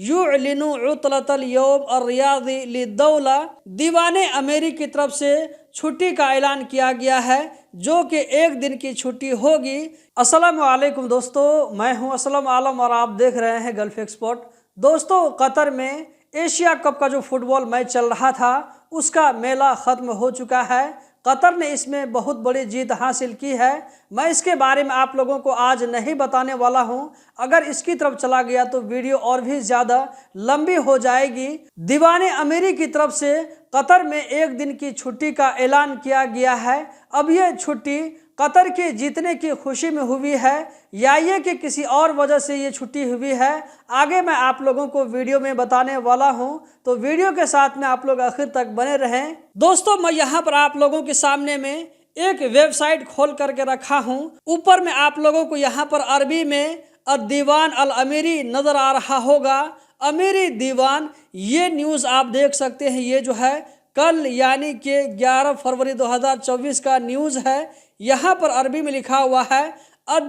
युलिनु उतलतल यौम अर्रियादी लिद्दौला। दीवाने अमीरी की तरफ से छुट्टी का ऐलान किया गया है जो कि एक दिन की छुट्टी होगी। अस्सलाम वालेकुम दोस्तों, मैं हूं असलम आलम और आप देख रहे हैं गल्फ एक्सपर्ट। दोस्तों, कतर में एशिया कप का जो फुटबॉल मैच चल रहा था उसका मेला ख़त्म हो चुका है। कतर ने इसमें बहुत बड़ी जीत हासिल की है। मैं इसके बारे में आप लोगों को आज नहीं बताने वाला हूं। अगर इसकी तरफ चला गया तो वीडियो और भी ज़्यादा लंबी हो जाएगी। दीवाने अमीरी की तरफ से कतर में एक दिन की छुट्टी का ऐलान किया गया है। अब यह छुट्टी कतर के जीतने की खुशी में हुई है या ये कि किसी और वजह से ये छुट्टी हुई है, आगे मैं आप लोगों को वीडियो में बताने वाला हूं। तो वीडियो के साथ में आप लोग आखिर तक बने रहें। दोस्तों, मैं यहाँ पर आप लोगों के सामने में एक वेबसाइट खोल करके रखा हूँ। ऊपर में आप लोगों को यहाँ पर अरबी में दीवान अल अमीरी नज़र आ रहा होगा। अमीरी दीवान, ये न्यूज़ आप देख सकते हैं। ये जो है कल यानी कि 11 फरवरी 2024 का न्यूज़ है। यहाँ पर अरबी में लिखा हुआ है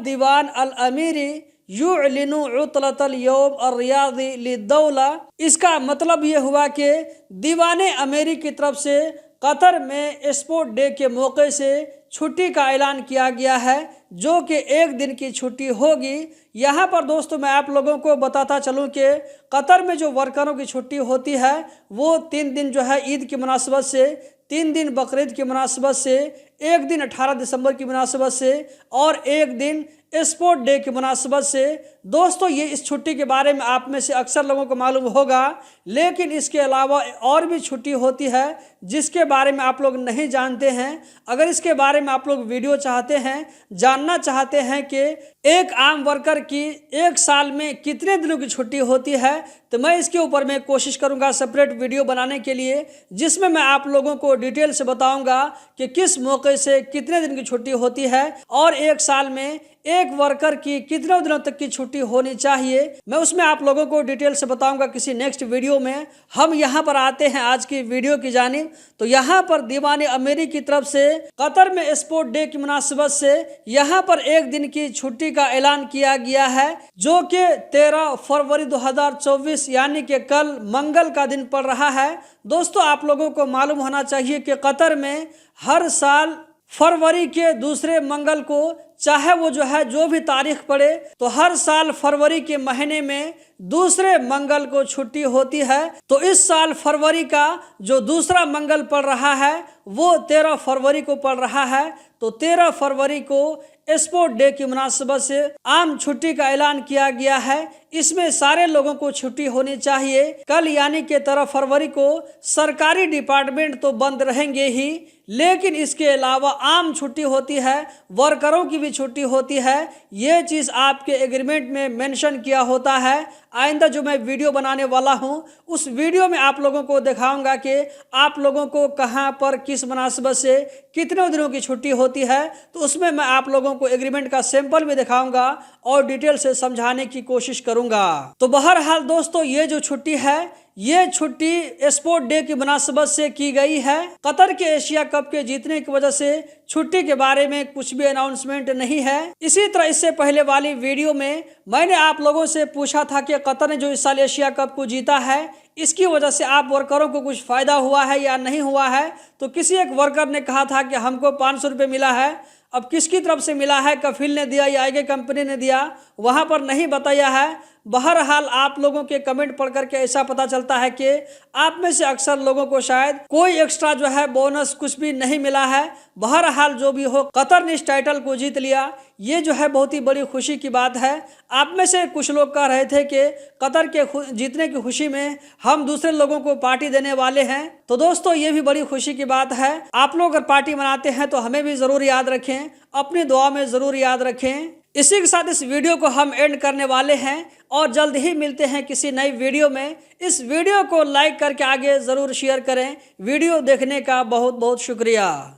दीवान अल अमीरी युलिनु उतलतल यौम अर्रियादी लिद्दौला। इसका मतलब ये हुआ कि दीवाने अमीरी की तरफ से कतर में स्पोर्ट डे के मौके से छुट्टी का ऐलान किया गया है जो कि एक दिन की छुट्टी होगी। यहाँ पर दोस्तों मैं आप लोगों को बताता चलूँ कि कतर में जो वर्करों की छुट्टी होती है वो 3 दिन जो है ईद की मुनासबत से, 3 दिन बकरीद की मुनासबत से, 1 दिन 18 दिसंबर की मुनासबत से और 1 दिन स्पोर्ट डे की मुनासबत से। दोस्तों, ये इस छुट्टी के बारे में आप में से अक्सर लोगों को मालूम होगा, लेकिन इसके अलावा और भी छुट्टी होती है जिसके बारे में आप लोग नहीं जानते हैं। अगर इसके बारे में आप लोग वीडियो चाहते हैं, जानना चाहते हैं कि एक आम वर्कर की एक साल में कितने दिनों की छुट्टी होती है, तो मैं इसके ऊपर में कोशिश करूंगा सेपरेट वीडियो बनाने के लिए, जिसमें मैं आप लोगों को डिटेल से बताऊंगा कि किस मौके से कितने दिन की छुट्टी होती है और एक साल में एक वर्कर की कितने दिनों तक की छुट्टी होनी चाहिए। मैं उसमें आप लोगों को डिटेल से बताऊंगा किसी नेक्स्ट वीडियो में। हम यहाँ पर आते हैं आज की वीडियो की जानिब। तो यहाँ पर दीवाने अमीरी की तरफ से कतर में स्पोर्ट डे की मुनासिबत से यहाँ पर एक दिन की छुट्टी का ऐलान किया गया है जो कि 13 फरवरी 2024 यानी कि कल मंगल का दिन पड़ रहा है। दोस्तों, आप लोगों को मालूम होना चाहिए कि कतर में हर साल फरवरी के दूसरे मंगल को, चाहे वो जो है जो भी तारीख पड़े, तो हर साल फरवरी के महीने में दूसरे मंगल को छुट्टी होती है। तो इस साल फरवरी का जो दूसरा मंगल पड़ रहा है वो 13 फरवरी को पड़ रहा है। तो 13 फरवरी को स्पोर्ट डे की मुनासिबत से आम छुट्टी का ऐलान किया गया है। इसमें सारे लोगों को छुट्टी होनी चाहिए। कल यानी कि 13 फरवरी को सरकारी डिपार्टमेंट तो बंद रहेंगे ही, लेकिन इसके अलावा आम छुट्टी होती है, वर्करों की भी छुट्टी होती है। ये चीज़ आपके एग्रीमेंट में मेंशन किया होता है। आइंदा जो मैं वीडियो बनाने वाला हूँ उस वीडियो में आप लोगों को दिखाऊंगा कि आप लोगों को कहाँ पर किस मुनासिबत से कितने दिनों की छुट्टी होती है। तो उसमें मैं आप लोगों को एग्रीमेंट का सैंपल भी दिखाऊंगा और डिटेल से समझाने की कोशिश करूंगा। तो बहरहाल दोस्तों, ये जो छुट्टी है ये छुट्टी स्पोर्ट डे की मुनासिबत से की गई है। कतर के एशिया कप के जीतने की वजह से छुट्टी के बारे में कुछ भी अनाउंसमेंट नहीं है। इसी तरह इससे पहले वाली वीडियो में मैंने आप लोगों से पूछा था कि कतर ने जो इस साल एशिया कप को जीता है इसकी वजह से आप वर्करों को कुछ फ़ायदा हुआ है या नहीं हुआ है। तो किसी एक वर्कर ने कहा था कि हमको 500 रुपये मिला है। अब किसकी तरफ से मिला है, कफील ने दिया या आगे कंपनी ने दिया, वहाँ पर नहीं बताया है। बहरहाल आप लोगों के कमेंट पढ़ करके ऐसा पता चलता है कि आप में से अक्सर लोगों को शायद कोई एक्स्ट्रा जो है बोनस कुछ भी नहीं मिला है। बहरहाल जो भी हो, कतर ने इस टाइटल को जीत लिया, ये जो है बहुत ही बड़ी खुशी की बात है। आप में से कुछ लोग कह रहे थे कि कतर के जीतने की खुशी में हम दूसरे लोगों को पार्टी देने वाले हैं। तो दोस्तों, ये भी बड़ी खुशी की बात है। आप लोग अगर पार्टी मनाते हैं तो हमें भी ज़रूर याद रखें, अपनी दुआ में ज़रूर याद रखें। इसी के साथ इस वीडियो को हम एंड करने वाले हैं और जल्द ही मिलते हैं किसी नई वीडियो में। इस वीडियो को लाइक करके आगे ज़रूर शेयर करें। वीडियो देखने का बहुत बहुत शुक्रिया।